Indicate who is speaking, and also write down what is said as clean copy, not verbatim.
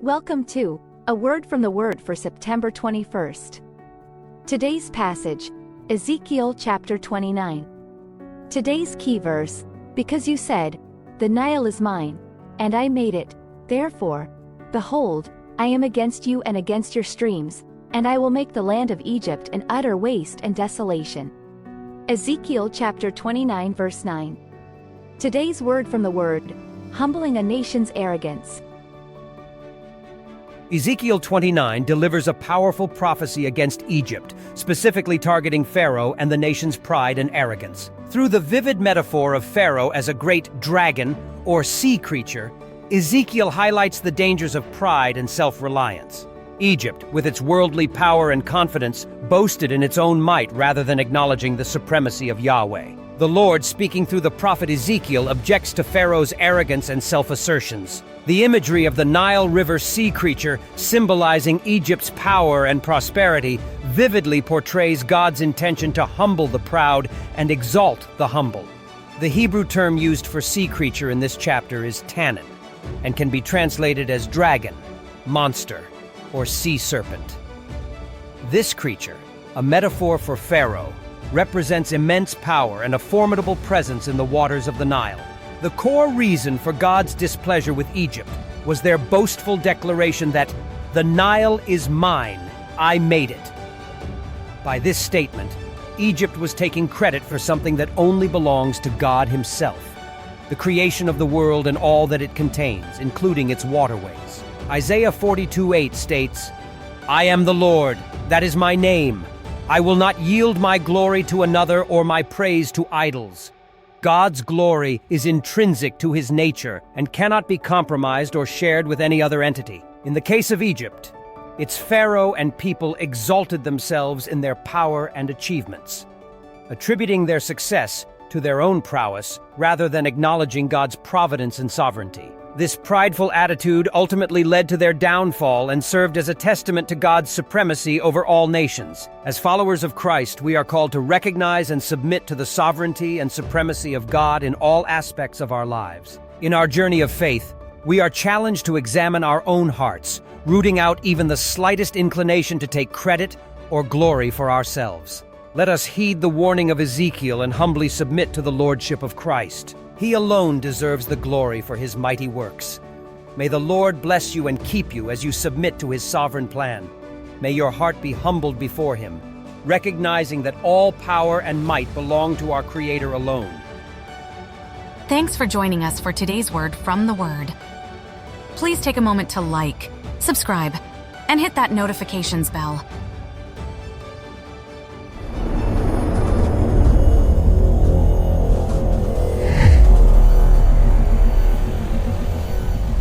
Speaker 1: Welcome to A Word from the Word for September 21st. Today's passage, Ezekiel chapter 29. Today's key verse, because you said, "The Nile is mine, and I made it, therefore, behold, I am against you and against your streams, and I will make the land of Egypt an utter waste and desolation." Ezekiel chapter 29 verse 9. Today's word from the Word, humbling a nation's arrogance.
Speaker 2: Ezekiel 29 delivers a powerful prophecy against Egypt, specifically targeting Pharaoh and the nation's pride and arrogance. Through the vivid metaphor of Pharaoh as a great dragon or sea creature, Ezekiel highlights the dangers of pride and self-reliance. Egypt, with its worldly power and confidence, boasted in its own might rather than acknowledging the supremacy of Yahweh. The Lord, speaking through the prophet Ezekiel, objects to Pharaoh's arrogance and self-assertions. The imagery of the Nile River sea creature, symbolizing Egypt's power and prosperity, vividly portrays God's intention to humble the proud and exalt the humble. The Hebrew term used for sea creature in this chapter is tannin, and can be translated as dragon, monster, or sea serpent. This creature, a metaphor for Pharaoh, represents immense power and a formidable presence in the waters of the Nile. The core reason for God's displeasure with Egypt was their boastful declaration that, "The Nile is mine, I made it." By this statement, Egypt was taking credit for something that only belongs to God Himself, the creation of the world and all that it contains, including its waterways. Isaiah 42:8 states, "I am the Lord, that is my name. I will not yield my glory to another or my praise to idols." God's glory is intrinsic to His nature and cannot be compromised or shared with any other entity. In the case of Egypt, its Pharaoh and people exalted themselves in their power and achievements, attributing their success to their own prowess rather than acknowledging God's providence and sovereignty. This prideful attitude ultimately led to their downfall and served as a testament to God's supremacy over all nations. As followers of Christ, we are called to recognize and submit to the sovereignty and supremacy of God in all aspects of our lives. In our journey of faith, we are challenged to examine our own hearts, rooting out even the slightest inclination to take credit or glory for ourselves. Let us heed the warning of Ezekiel and humbly submit to the lordship of Christ. He alone deserves the glory for His mighty works. May the Lord bless you and keep you as you submit to His sovereign plan. May your heart be humbled before Him, recognizing that all power and might belong to our Creator alone.
Speaker 3: Thanks for joining us for today's Word from the Word. Please take a moment to like, subscribe, and hit that notifications bell